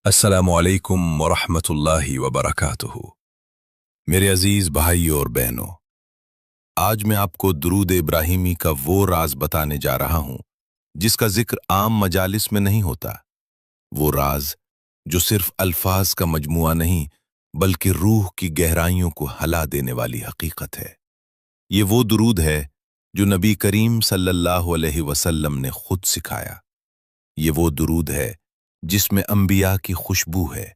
السلام علیکم ورحمۃ اللہ وبرکاتہ۔ میرے عزیز بھائی اور بہنوں، آج میں آپ کو درود ابراہیمی کا وہ راز بتانے جا رہا ہوں جس کا ذکر عام مجالس میں نہیں ہوتا۔ وہ راز جو صرف الفاظ کا مجموعہ نہیں بلکہ روح کی گہرائیوں کو ہلا دینے والی حقیقت ہے۔ یہ وہ درود ہے جو نبی کریم صلی اللہ علیہ وسلم نے خود سکھایا۔ یہ وہ درود ہے جس میں انبیاء کی خوشبو ہے۔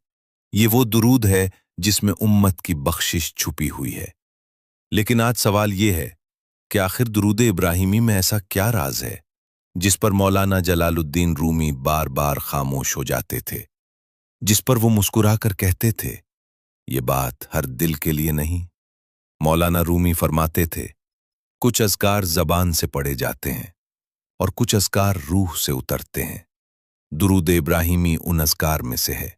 یہ وہ درود ہے جس میں امت کی بخشش چھپی ہوئی ہے۔ لیکن آج سوال یہ ہے کہ آخر درود ابراہیمی میں ایسا کیا راز ہے جس پر مولانا جلال الدین رومی بار بار خاموش ہو جاتے تھے، جس پر وہ مسکرا کر کہتے تھے یہ بات ہر دل کے لیے نہیں۔ مولانا رومی فرماتے تھے کچھ اذکار زبان سے پڑھے جاتے ہیں اور کچھ اذکار روح سے اترتے ہیں۔ درود ابراہیمی ان اذکار میں سے ہے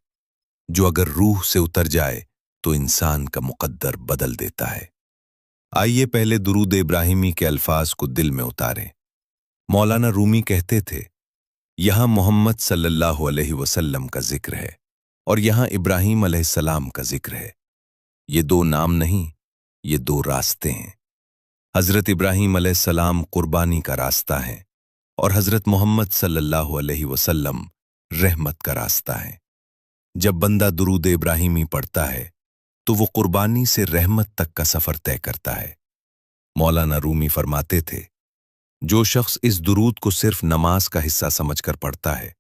جو اگر روح سے اتر جائے تو انسان کا مقدر بدل دیتا ہے۔ آئیے پہلے درود ابراہیمی کے الفاظ کو دل میں اتاریں۔ مولانا رومی کہتے تھے یہاں محمد صلی اللہ علیہ وسلم کا ذکر ہے اور یہاں ابراہیم علیہ السلام کا ذکر ہے۔ یہ دو نام نہیں، یہ دو راستے ہیں۔ حضرت ابراہیم علیہ السلام قربانی کا راستہ ہیں اور حضرت محمد صلی اللہ علیہ وسلم رحمت کا راستہ ہے۔ جب بندہ درود ابراہیمی پڑھتا ہے تو وہ قربانی سے رحمت تک کا سفر طے کرتا ہے۔ مولانا رومی فرماتے تھے جو شخص اس درود کو صرف نماز کا حصہ سمجھ کر پڑھتا ہے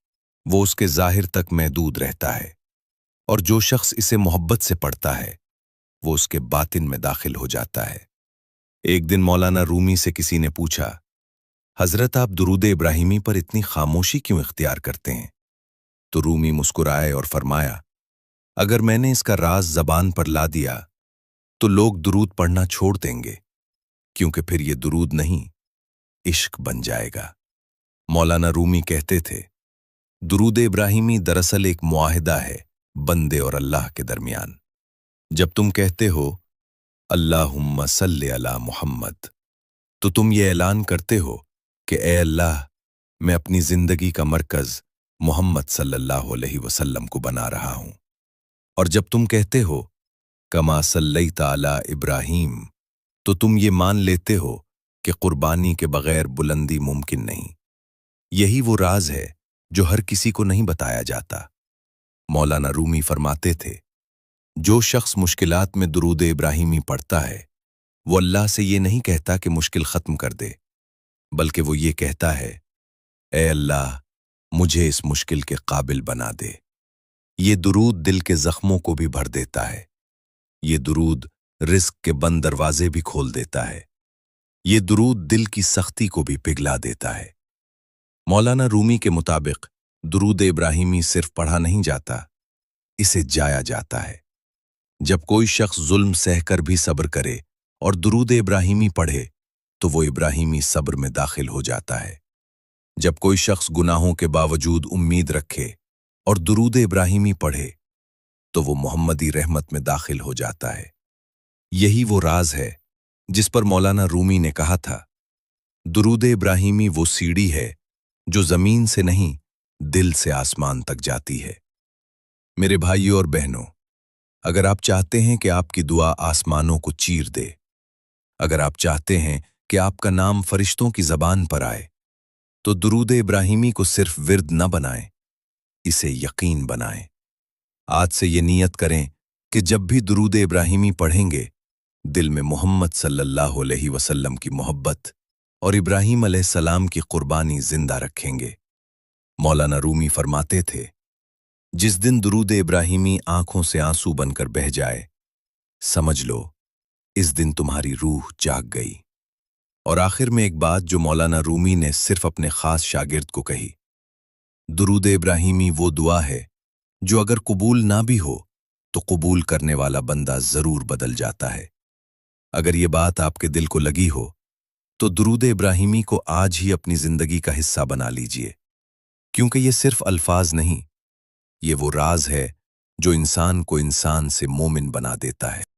وہ اس کے ظاہر تک محدود رہتا ہے، اور جو شخص اسے محبت سے پڑھتا ہے وہ اس کے باطن میں داخل ہو جاتا ہے۔ ایک دن مولانا رومی سے کسی نے پوچھا حضرت آپ درود ابراہیمی پر اتنی خاموشی کیوں اختیار کرتے ہیں؟ تو رومی مسکرائے اور فرمایا اگر میں نے اس کا راز زبان پر لا دیا تو لوگ درود پڑھنا چھوڑ دیں گے، کیونکہ پھر یہ درود نہیں عشق بن جائے گا۔ مولانا رومی کہتے تھے درود ابراہیمی دراصل ایک معاہدہ ہے بندے اور اللہ کے درمیان۔ جب تم کہتے ہو اللہم صلی علی محمد تو تم یہ اعلان کرتے ہو کہ اے اللہ میں اپنی زندگی کا مرکز محمد صلی اللہ علیہ وسلم کو بنا رہا ہوں، اور جب تم کہتے ہو کما صلیت علی ابراہیم تو تم یہ مان لیتے ہو کہ قربانی کے بغیر بلندی ممکن نہیں۔ یہی وہ راز ہے جو ہر کسی کو نہیں بتایا جاتا۔ مولانا رومی فرماتے تھے جو شخص مشکلات میں درود ابراہیمی پڑھتا ہے وہ اللہ سے یہ نہیں کہتا کہ مشکل ختم کر دے، بلکہ وہ یہ کہتا ہے اے اللہ مجھے اس مشکل کے قابل بنا دے۔ یہ درود دل کے زخموں کو بھی بھر دیتا ہے۔ یہ درود رزق کے بند دروازے بھی کھول دیتا ہے۔ یہ درود دل کی سختی کو بھی پگھلا دیتا ہے۔ مولانا رومی کے مطابق درود ابراہیمی صرف پڑھا نہیں جاتا، اسے جایا جاتا ہے۔ جب کوئی شخص ظلم سہ کر بھی صبر کرے اور درود ابراہیمی پڑھے تو وہ ابراہیمی صبر میں داخل ہو جاتا ہے۔ جب کوئی شخص گناہوں کے باوجود امید رکھے اور درود ابراہیمی پڑھے تو وہ محمدی رحمت میں داخل ہو جاتا ہے۔ یہی وہ راز ہے جس پر مولانا رومی نے کہا تھا درود ابراہیمی وہ سیڑھی ہے جو زمین سے نہیں دل سے آسمان تک جاتی ہے۔ میرے بھائیوں اور بہنوں، اگر آپ چاہتے ہیں کہ آپ کی دعا آسمانوں کو چیر دے، اگر آپ چاہتے ہیں کہ آپ کا نام فرشتوں کی زبان پر آئے تو درود ابراہیمی کو صرف ورد نہ بنائیں، اسے یقین بنائیں۔ آج سے یہ نیت کریں کہ جب بھی درود ابراہیمی پڑھیں گے دل میں محمد صلی اللہ علیہ وسلم کی محبت اور ابراہیم علیہ السلام کی قربانی زندہ رکھیں گے۔ مولانا رومی فرماتے تھے جس دن درود ابراہیمی آنکھوں سے آنسو بن کر بہہ جائے سمجھ لو اس دن تمہاری روح جاگ گئی۔ اور آخر میں ایک بات جو مولانا رومی نے صرف اپنے خاص شاگرد کو کہی، درود ابراہیمی وہ دعا ہے جو اگر قبول نہ بھی ہو تو قبول کرنے والا بندہ ضرور بدل جاتا ہے۔ اگر یہ بات آپ کے دل کو لگی ہو تو درود ابراہیمی کو آج ہی اپنی زندگی کا حصہ بنا لیجئے، کیونکہ یہ صرف الفاظ نہیں، یہ وہ راز ہے جو انسان کو انسان سے مومن بنا دیتا ہے۔